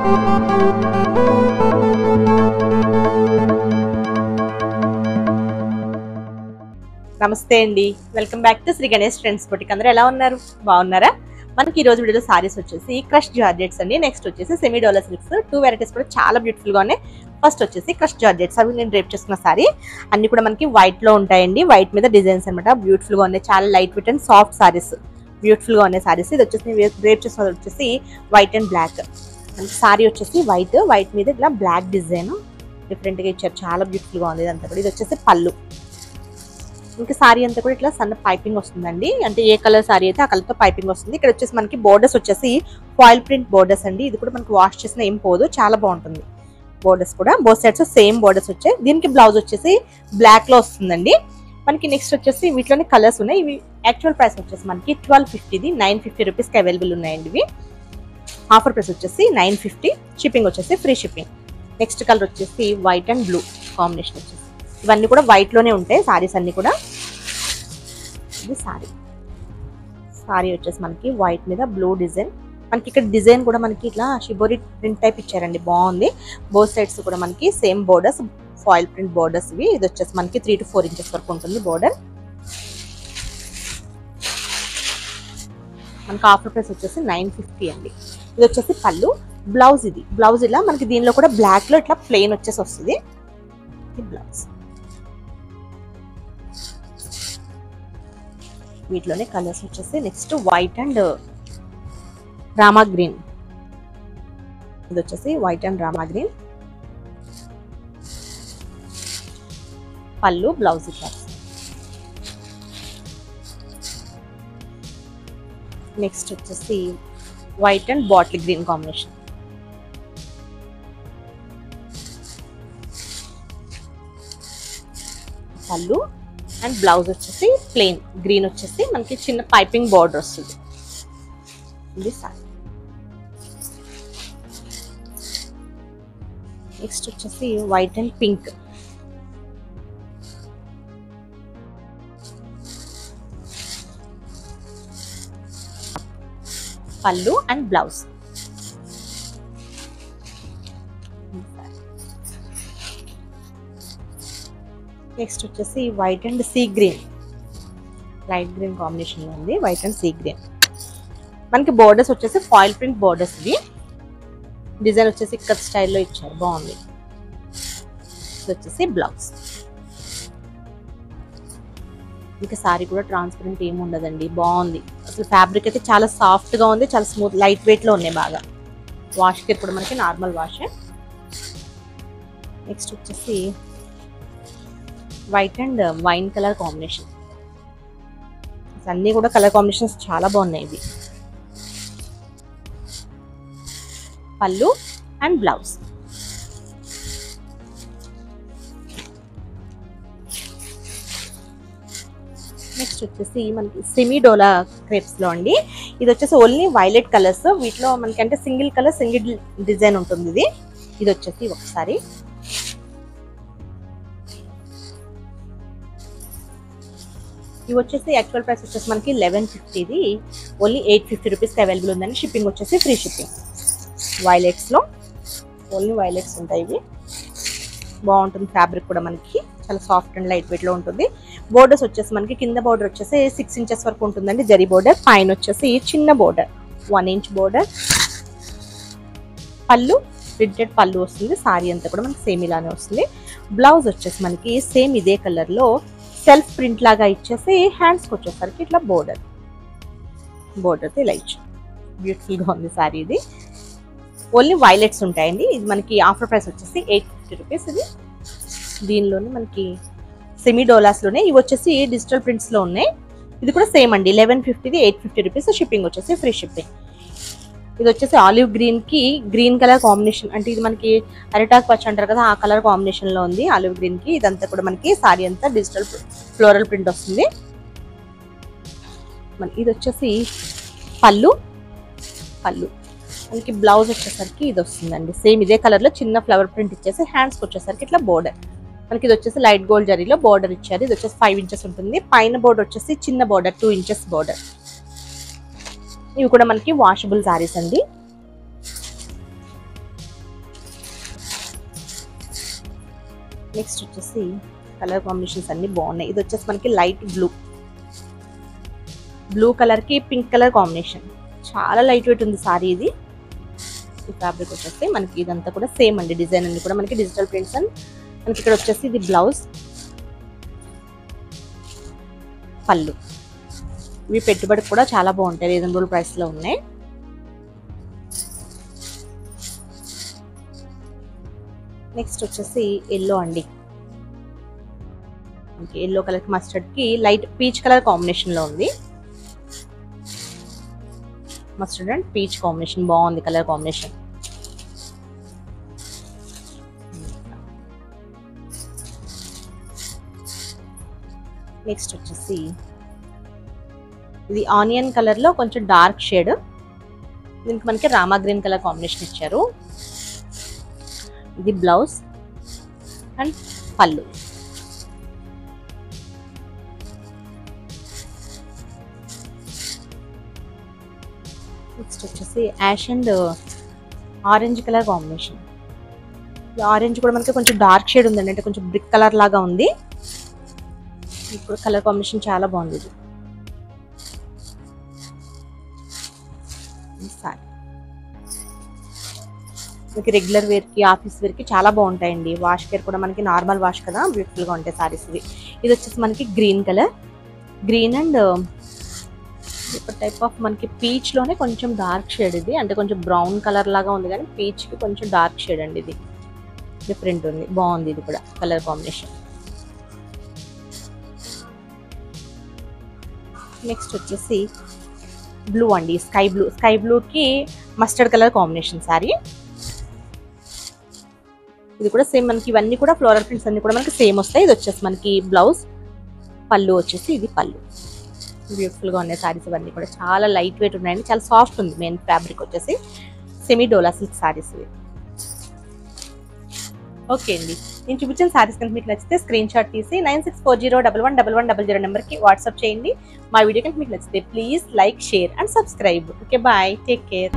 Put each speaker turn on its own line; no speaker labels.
నమస్తే అండి, welcome back to Shri Ganesh Trends Boutique. అందరూ ఎలా ఉన్నారు? బాగున్నారా? మనకి ఈ రోజు వీడియోలో సారీస్ వచ్చేసి క్రష్ జార్జెట్స్ అండి. నెక్స్ట్ వచ్చేసి సెమీ డోలా సిల్క్స్. 2 వెరైటీస్ కూడా చాలా బ్యూటిఫుల్ గా ఉన్నాయి. ఫస్ట్ వచ్చేసి క్రష్ జార్జెట్స్, అవి నేను డ్రేప్ చేసుకున్న సారీ. అన్ని కూడా మనకి వైట్ లో ఉంటాయండి. వైట్ మీద డిజైన్స్ అనమాట. బ్యూటిఫుల్ గా ఉన్నాయి, చాలా light weight and soft saris. Beautiful గా ఉన్నాయి సారీస్. ఇది వచ్చేసి డ్రేప్ చేసుకున్నది వచ్చేసి వైట్ అండ్ బ్లాక్. సారీ వచ్చేసి వైట్ మీద ఇట్లా బ్లాక్ డిజైన్ డిఫరెంట్ గా ఇచ్చారు. చాలా బ్యూటిఫుల్ గా ఉంది ఇదంతా కూడా. ఇది వచ్చేసి పళ్ళు. ఇంకా సారీ అంతా కూడా ఇట్లా సన్న పైపింగ్ వస్తుందండి. అంటే ఏ కలర్ సారీ అయితే ఆ కలర్ తో పైపింగ్ వస్తుంది. ఇక్కడ వచ్చేసి మనకి బోర్డర్స్ వచ్చేసి ఫాయిల్ ప్రింట్ బోర్డర్స్ అండి. ఇది కూడా మనకి వాష్ చేసిన ఏం పోదు, చాలా బాగుంటుంది. బోర్డర్స్ కూడా బోత్ సైడ్స్ సేమ్ బోర్డర్స్ వచ్చాయి. దీనికి బ్లౌజ్ వచ్చేసి బ్లాక్ లో వస్తుందండి. మనకి నెక్స్ట్ వచ్చేసి వీటిలోనే కలర్స్ ఉన్నాయి. ఇవి యాక్చువల్ ప్రైస్ వచ్చేసి మనకి 1250, 950 రూపీస్కి అవైలబుల్ ఉన్నాయండి. ఇవి ఆఫర్ ప్రైస్ వచ్చేసి 950, షిప్పింగ్ వచ్చేసి ఫ్రీ షిప్పింగ్. నెక్స్ట్ కలర్ వచ్చేసి వైట్ అండ్ బ్లూ కాంబినేషన్ వచ్చేసి. ఇవన్నీ కూడా వైట్ లోనే ఉంటాయి సారీస్ అన్ని కూడా. ఇది సారీ వచ్చేసి మనకి వైట్ మీద బ్లూ డిజైన్. మనకి ఇక్కడ డిజైన్ కూడా మనకి ఇట్లా షిబోరి ప్రింట్ టైప్ ఇచ్చారండి, బాగుంది. బోత్ సైడ్స్ కూడా మనకి same borders, foil print borders ఇవి. ఇది వచ్చేసి మనకి 3 to 4 ఇంచెస్ వరకు ఉంటుంది బోర్డర్. మనకి ఆఫర్ ప్రైస్ వచ్చేసి 950 అండి. ఇది వచ్చేసి పళ్ళు. బ్లౌజ్ ఇది బ్లౌజ్ ఇలా మనకి దీనిలో కూడా బ్లాక్ లో ఇట్లా ప్లెయిన్ వచ్చేసి వస్తుంది. ఇది బ్లౌజ్. వీటిలోనే కలర్స్ వచ్చేసి next white and Rama green. ఇది వచ్చేసి వైట్ అండ్ రామా గ్రీన్. పళ్ళు, బ్లౌజ్ ఇట్లా. నెక్స్ట్ వచ్చేసి white and bottle green combination. పళ్ళు అండ్ బ్లౌజ్ వచ్చేసి ప్లెయిన్ గ్రీన్ వచ్చేసి మనకి చిన్న పైపింగ్ బార్డర్ వస్తుంది. ఇది సారీ. నెక్స్ట్ వచ్చేసి వైట్ అండ్ పింక్. పళ్ళు అండ్ బ్లౌజ్. నెక్స్ట్ వచ్చేసి white and sea green, light green combination లో ఉంది. White and sea green. మనకి బోర్డర్స్ వచ్చేసి ఫాయిల్ ప్రింట్ బోర్డర్స్ ఇవి. డిజైన్ వచ్చేసి ఇక్కడ స్టైల్లో ఇచ్చారు, బాగుంది. ఇది వచ్చేసి బ్లౌజ్. ఇంకా సారీ కూడా ట్రాన్స్పరెంట్ ఏమి ఉండదండి, బాగుంది. అసలు ఫ్యాబ్రిక్ అయితే చాలా సాఫ్ట్ గా ఉంది, చాలా స్మూత్ లైట్ వెయిట్ లో ఉన్నాయి బాగా. వాష్ కి కూడా మనకి నార్మల్ వాష్. నెక్స్ట్ వచ్చేసి white and wine colour combination. అన్నీ కూడా కలర్ కాంబినేషన్స్ చాలా బాగున్నాయి. ఇవి పళ్ళు అండ్ బ్లౌజ్. నెక్స్ట్ వచ్చేసి మనకి సెమీ డోలా క్రేప్స్ లో అండి. ఇది వచ్చేసి ఓన్లీ వైలెట్ కలర్స్. వీటిలో మనకి అంటే సింగిల్ కలర్ సింగిల్ డిజైన్ ఉంటుంది. ఇది వచ్చేసి ఒకసారి ఇవి వచ్చేసి యాక్చువల్ ప్రైస్ వచ్చేసి మనకి 1150. ఇది ఓన్లీ 850 రూపీస్కి అవైలబుల్ ఉందండి. షిప్పింగ్ వచ్చేసి ఫ్రీ షిప్పింగ్. వైలెట్స్ లో ఓన్లీ వైలెట్స్ ఉంటాయి. ఇవి బాగుంటుంది. ఫ్యాబ్రిక్ కూడా మనకి చాలా సాఫ్ట్ అండ్ లైట్ వెయిట్ లో ఉంటుంది. బోర్డర్స్ వచ్చేసి మనకి కింద బోర్డర్ వచ్చేసి 6 ఇంచెస్ వరకు ఉంటుందండి జరీ బోర్డర్. పైన వచ్చేసి చిన్న బోర్డర్ 1 ఇంచ్ బోర్డర్. పళ్ళు ప్రింటెడ్ పళ్ళు వస్తుంది. సారీ అంతా కూడా మనకి సేమ్ ఇలానే వస్తుంది. బ్లౌజ్ వచ్చేసి మనకి సేమ్ ఇదే కలర్ లో సెల్ఫ్ ప్రింట్ లాగా ఇచ్చేసి హ్యాండ్స్కి వచ్చేసరికి ఇట్లా బోర్డర్తో ఇలా ఇచ్చారు. బ్యూటిఫుల్ గా ఉంది సారీ. ఇది ఓన్లీ వైలెట్స్ ఉంటాయండి. ఇది మనకి ఆఫర్ ప్రైస్ వచ్చేసి 850 రూపీస్. ఇది దీనిలోనే మనకి సెమీ డోలాస్ లోనే ఇవి వచ్చేసి డిజిటల్ ప్రింట్స్ లో ఉన్నాయి. ఇది కూడా సేమ్ అండి, 1150, 850 రూపీస్. షిప్పింగ్ వచ్చేసి ఫ్రీ షిప్పింగ్. ఇది వచ్చేసి ఆలివ్ గ్రీన్ కి గ్రీన్ కలర్ కాంబినేషన్. అంటే ఇది మనకి అరిటాక్ పచ్చ అంటారు కదా, ఆ కలర్ కాంబినేషన్ లో ఉంది ఆలివ్ గ్రీన్ కి. ఇదంతా కూడా మనకి సారీ అంతా డిజిటల్ ఫ్లోరల్ ప్రింట్ వస్తుంది. ఇది వచ్చేసి పళ్ళు మనకి. బ్లౌజ్ వచ్చేసరికి ఇది వస్తుందండి సేమ్ ఇదే కలర్ లో చిన్న ఫ్లవర్ ప్రింట్ ఇచ్చేసి హ్యాండ్స్కి వచ్చేసరికి ఇట్లా బోర్డర్. మనకి ఇది వచ్చేసి లైట్ గోల్డ్ జరీలో బోర్డర్ ఇచ్చారు. ఇది వచ్చేసి 5 ఇంచెస్ ఉంటుంది. పైన బోర్డర్ వచ్చేసి చిన్న బోర్డర్ 2 ఇంచెస్ బోర్డర్. ఇవి కూడా మనకి వాషబుల్ సారీస్ అండి. నెక్స్ట్ వచ్చేసి కలర్ కాంబినేషన్స్ అన్ని బాగున్నాయి. ఇది వచ్చేసి మనకి లైట్ బ్లూ కలర్ కి పింక్ కలర్ కాంబినేషన్. చాలా లైట్ వెయిట్ ఉంది సారీ ఇది. ఈ ఫ్యాబ్రిక్ వచ్చేసి మనకి ఇదంతా కూడా సేమ్ అండి. డిజైన్ అన్ని కూడా మనకి డిజిటల్ ప్రింట్స్. అండ్ మనకి ఇక్కడ వచ్చేసి ఇది బ్లౌజ్, పళ్ళు. ఇవి పెట్టుబడికి కూడా చాలా బాగుంటాయి, రీజనబుల్ ప్రైస్ లో ఉన్నాయి. నెక్స్ట్ వచ్చేసి ఎల్లో అండి. ఎల్లో కలర్ మస్టర్డ్ కి లైట్ పీచ్ కలర్ కాంబినేషన్ లో ఉంది. మస్టర్డ్ అండ్ పీచ్ కాంబినేషన్ బాగుంది కలర్ కాంబినేషన్. నెక్స్ట్ వచ్చేసి ఇది ఆనియన్ కలర్ లో కొంచెం డార్క్ షేడ్. దీనికి మనకి రామా గ్రీన్ కలర్ కాంబినేషన్ ఇచ్చారు. ఇది బ్లౌజ్ అండ్ పళ్ళు. నెక్స్ట్ వచ్చేసి ash and orange colour combination. Orange కూడా మనకి కొంచెం డార్క్ షేడ్ ఉందండి, అంటే కొంచెం బ్రిక్ కలర్ లాగా ఉంది. ఇప్పుడు కలర్ కాంబినేషన్ చాలా బాగుంది. ఇది మనకి రెగ్యులర్ వేర్ కి, ఆఫీస్ వేర్ కి చాలా బాగుంటాయండి. వాష్ కేర్ కూడా మనకి నార్మల్ వాష్ కదా, బ్యూటిఫుల్ గా ఉంటాయి సారీస్ ఇవి. ఇది వచ్చేసి మనకి green colour, green and type of మనకి పీచ్ లోనే కొంచెం డార్క్ షేడ్. ఇది అంటే కొంచెం బ్రౌన్ కలర్ లాగా ఉంది కానీ పీచ్ కి కొంచెం డార్క్ షేడ్ అండి. ఇది డిఫరెంట్ ఉంది, బాగుంది ఇది కూడా కలర్ కాంబినేషన్. నెక్స్ట్ వచ్చేసి బ్లూ అండి, స్కై బ్లూకి మస్టర్డ్ కలర్ కాంబినేషన్ సారీ. ఇది కూడా సేమ్ మనకి ఇవన్నీ కూడా ఫ్లోరల్ ప్రింట్స్ అన్ని కూడా మనకి సేమ్ వస్తాయి. ఇది వచ్చేసి మనకి బ్లౌజ్, పళ్ళు వచ్చేసి ఇది పళ్ళు. బ్యూటిఫుల్ గా ఉన్నాయి సారీస్ ఇవన్నీ కూడా. చాలా లైట్ వెయిట్ ఉన్నాయండి, చాలా సాఫ్ట్ ఉంది. మెయిన్ ఫ్యాబ్రిక్ వచ్చేసి సెమీ డోలా సిల్క్ సారీస్ ఇవి. ఓకే అండి, నేను చూపించిన సారీస్ కనుక మీకు నచ్చితే స్క్రీన్ షాట్ తీసి 9640111100 నెంబర్కి వాట్సాప్ చేయండి. మా వీడియో కనుక మీకు నచ్చితే please like, share and subscribe. Okay, bye, take care.